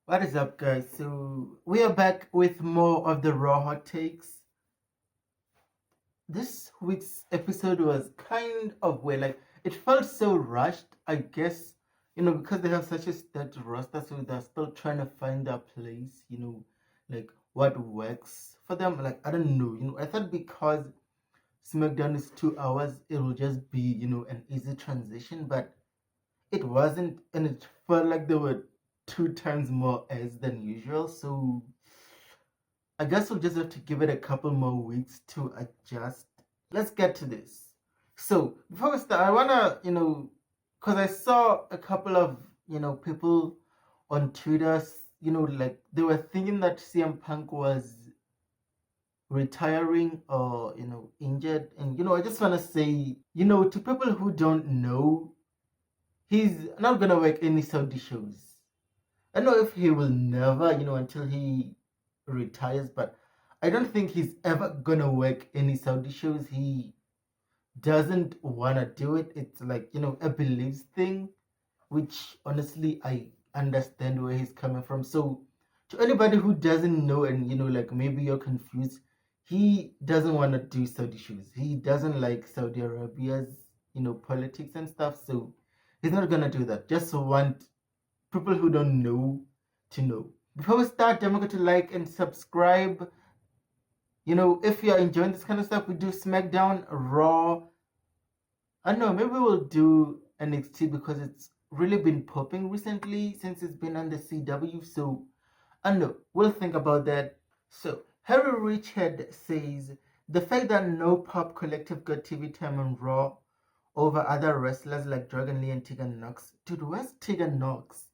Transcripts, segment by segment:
What is up, guys? So we are back with more of the raw hot takes. This week's episode was kind of weird. Like it felt so rushed. I guess because they have such a stacked roster, so they're still trying to find their place. Like what works for them. Like I don't know. I thought because Smackdown is 2 hours, it will just be an easy transition, but it wasn't, and it felt like there were two times more ads than usual. So I guess we'll just have to give it a couple more weeks to adjust. Let's get to this. So before we start, I wanna, because I saw a couple of, people on Twitter, like they were thinking that CM Punk was retiring or, injured. And, I just wanna say, to people who don't know, he's not gonna work any Saudi shows. I don't know if he will never, until he retires, but I don't think he's ever gonna work any Saudi shows. He doesn't wanna do it. It's like, a beliefs thing, which honestly I understand where he's coming from. So to anybody who doesn't know and like maybe you're confused, he doesn't wanna do Saudi shows. He doesn't like Saudi Arabia's, politics and stuff. So he's not gonna do that. Just want people who don't know to know. Before we start, don't forget to like and subscribe. If you're enjoying this kind of stuff, we do Smackdown, Raw. I don't know, maybe we'll do NXT because it's really been popping recently since it's been on the CW. So I don't know, we'll think about that. So Harry Richard says the fact that no Pop Collective got TV time on Raw over other wrestlers like Dragon Lee and Tegan Nox. Dude, where's Tegan Nox?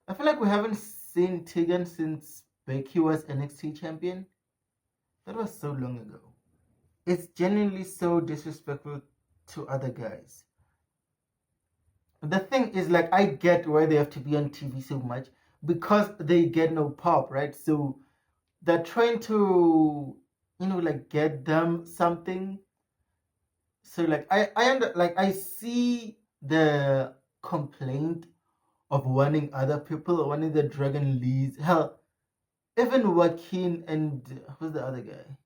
I feel like we haven't seen Tegan since Becky was NXT champion. That was so long ago. It's genuinely so disrespectful to other guys. The thing is, like, I get why they have to be on TV so much because they get no pop, right? So they're trying to, like get them something. So like I see the complaint of wanting other people, wanting the Dragon Lees. Hell, even Joaquin and who's the other guy?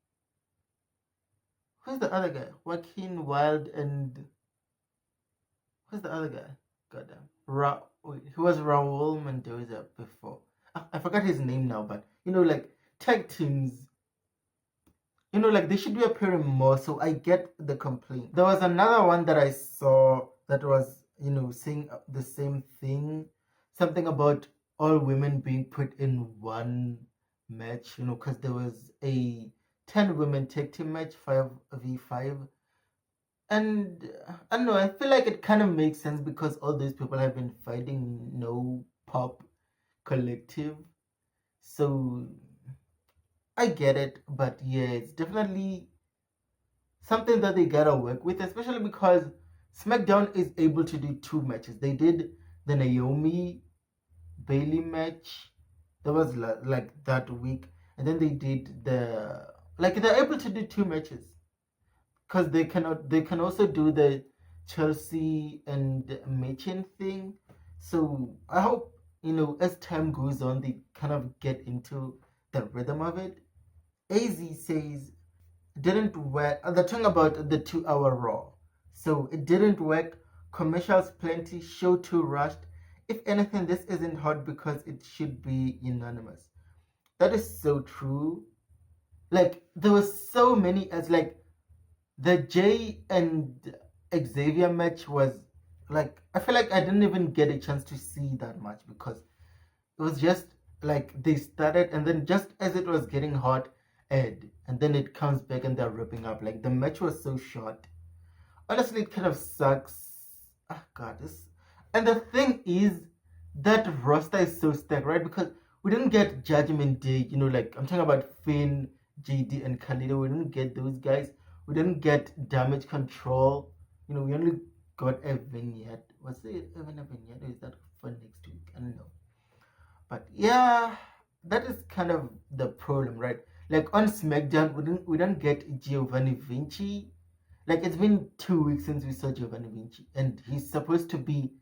Who's the other guy? Joaquin Wild and who's the other guy? Goddamn. He was Raul Mendoza before. I forgot his name now, but like tag teams, like they should be appearing more. So I get the complaint. There was another one that I saw that was, saying the same thing. Something about all women being put in one match, because there was a 10 women tag team match, 5v5. And I don't know, I feel like it kind of makes sense because all these people have been fighting no pop collective. So I get it, but yeah, it's definitely something that they gotta work with, especially because SmackDown is able to do two matches. They did the Naomi Bailey match that was like that week, and then they did they're able to do two matches because they can also do the Chelsea and Machin thing. So I hope as time goes on they kind of get into the rhythm of it. Az says didn't work. They're talking about the 2 hour Raw. So it didn't work. Commercials plenty. Show too rushed. If anything, this isn't hot because it should be unanimous. That is so true. Like there was so many as like the Jay and Xavier match was like I feel like I didn't even get a chance to see that much because it was just like they started and then just as it was getting hot, Ed, and then it comes back and they're ripping up. Like the match was so short. Honestly, it kind of sucks. Ah, God, this. And the thing is, that roster is so stacked, right? Because we didn't get Judgment Day. Like I'm talking about Finn, JD, and Khalida. We didn't get those guys. We didn't get Damage Control. We only got a vignette. Was it even a vignette, or is that for next week? I don't know. But yeah, that is kind of the problem, right? Like on SmackDown, we don't get Giovanni Vinci. Like it's been 2 weeks since we saw Giovanni Vinci, and he's supposed to be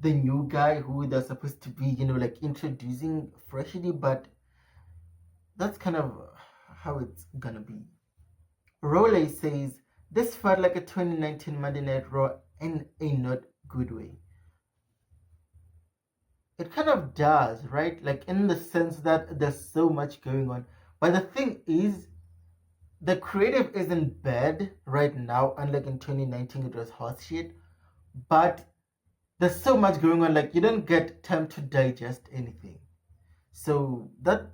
the new guy who they're supposed to be, like introducing freshly, but that's kind of how it's gonna be. Rowley says this felt like a 2019 Monday Night Raw in a not good way. It kind of does, right? Like in the sense that there's so much going on. But the thing is, the creative isn't bad right now, unlike in 2019 it was horse shit. But there's so much going on, like you don't get time to digest anything. So that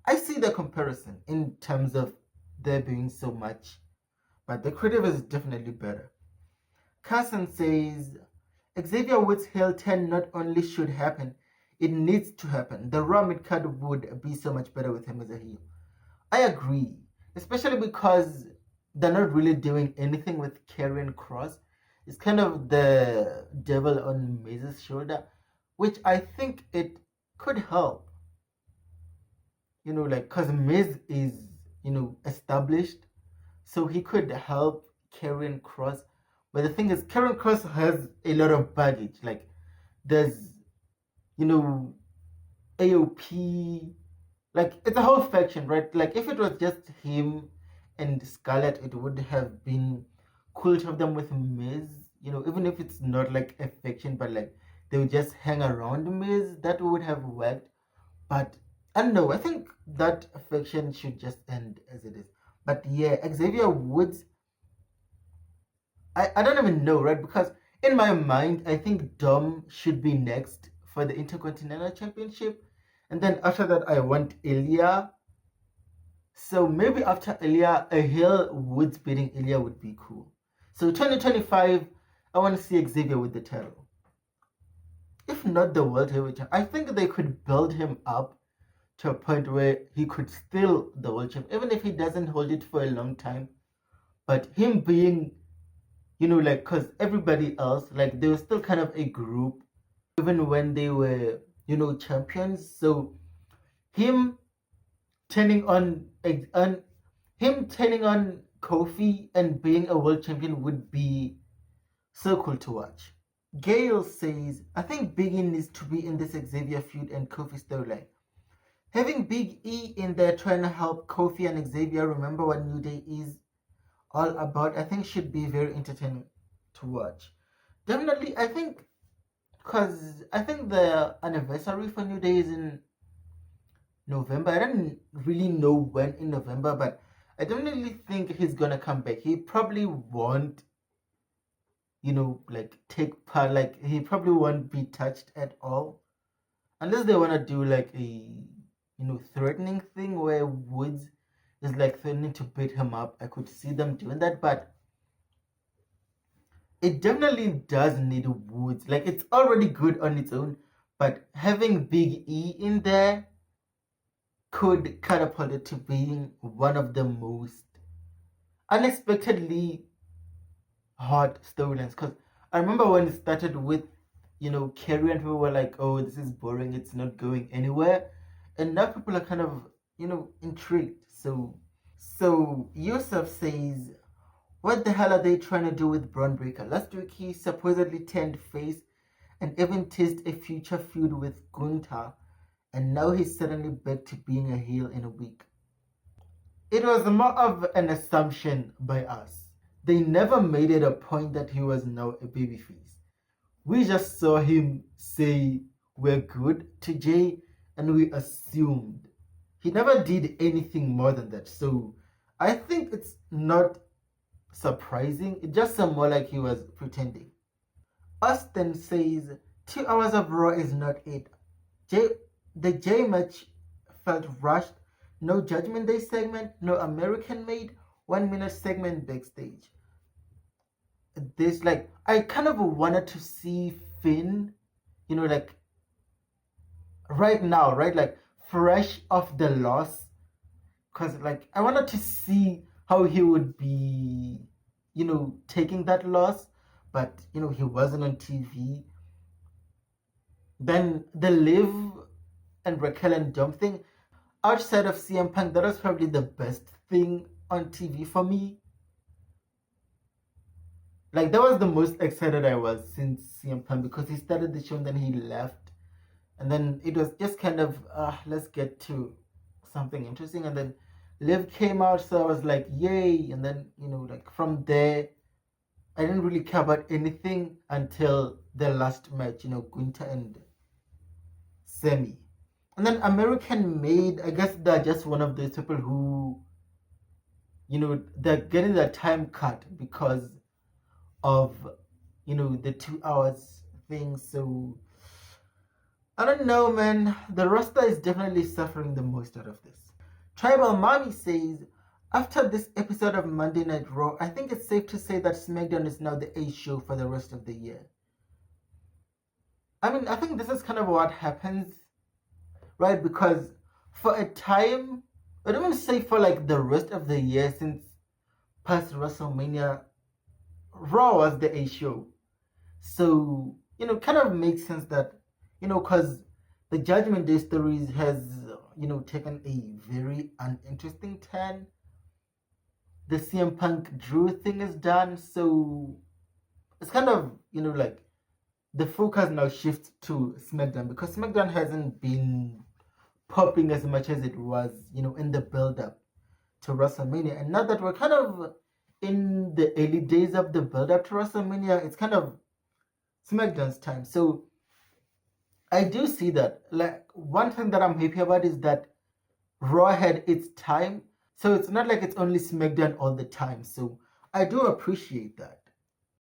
I see the comparison in terms of there being so much, but the creative is definitely better. Carson says Xavier Woods' heel turn not only should happen, it needs to happen. The Raw mid card would be so much better with him as a heel. I agree, especially because they're not really doing anything with Karrion Kross. It's kind of the devil on Miz's shoulder, which I think it could help. Like, because Miz is, established, so he could help Karrion Kross. But the thing is, Karrion Kross has a lot of baggage. Like, there's, AOP. Like, it's a whole faction, right? Like, if it was just him and Scarlett, it would have been cool to have them with Miz. Even if it's not like a faction, but like they would just hang around Miz, that would have worked. But I don't know. I think that faction should just end as it is. But yeah, Xavier Woods, I don't even know, right? Because in my mind, I think Dom should be next for the Intercontinental Championship. And then after that, I want Ilya. So maybe after Ilya, a heel Woods beating Ilya would be cool. So 2025, I want to see Xavier with the title. If not the World Heavyweight Champion, I think they could build him up to a point where he could steal the World Champion, even if he doesn't hold it for a long time. But him being, like, because everybody else, like, they were still kind of a group, even when they were, champions. So him turning on Kofi and being a world champion would be so cool to watch. Gail says, I think Big E needs to be in this Xavier feud and Kofi storyline. Having Big E in there trying to help Kofi and Xavier remember what New Day is all about, I think should be very entertaining to watch. Definitely, I think, because I think the anniversary for New Day is in November. I don't really know when in November, but I definitely think he's gonna come back. He probably won't, like take part. Like he probably won't be touched at all, unless they wanna do like a, threatening thing where Woods is like threatening to beat him up. I could see them doing that, but it definitely does need Woods. Like it's already good on its own, but having Big E in there could catapult it to being one of the most unexpectedly hot storylines. Because I remember when it started with, Carrie, and people were like, oh, this is boring, it's not going anywhere. And now people are kind of, intrigued. So Yusuf says, what the hell are they trying to do with Braun Breaker? Last week he supposedly turned face and even teased a future feud with Gunther, and now he's suddenly back to being a heel in a week. It was more of an assumption by us. They never made it a point that he was now a babyface. We just saw him say we're good to Jay, and we assumed. He never did anything more than that. So I think it's not surprising. It just sounded more like he was pretending. Austin says 2 hours of Raw is not it. The J match felt rushed. No Judgment Day segment, no American made 1 minute segment backstage. This, like, I kind of wanted to see Finn, like right now, right? Like fresh off the loss. Because, like, I wanted to see how he would be, taking that loss. But, he wasn't on TV. Then the Liv and Raquel and Dom thing, outside of CM Punk, that was probably the best thing on TV for me. Like that was the most excited I was since CM Punk, because he started the show and then he left, and then it was just kind of let's get to something interesting, and then Liv came out, so I was like yay, and then like from there I didn't really care about anything until the last match, Gunther and Semi. And then American Made, I guess they're just one of those people who, they're getting their time cut because of, the 2 hours thing. So I don't know, man. The roster is definitely suffering the most out of this. Tribal Mommy says, after this episode of Monday Night Raw, I think it's safe to say that Smackdown is now the A show for the rest of the year. I mean, I think this is kind of what happens, right? Because for a time, I don't want to say for like the rest of the year, since past WrestleMania, Raw was the A show. So, kind of makes sense that, because the Judgment Day stories has, taken a very uninteresting turn. The CM Punk Drew thing is done, so it's kind of, like the focus now shifts to SmackDown, because SmackDown hasn't been popping as much as it was, in the build-up to WrestleMania. And now that we're kind of in the early days of the build-up to WrestleMania, it's kind of SmackDown's time. So I do see that. Like, one thing that I'm happy about is that Raw had its time. So it's not like it's only SmackDown all the time. So I do appreciate that.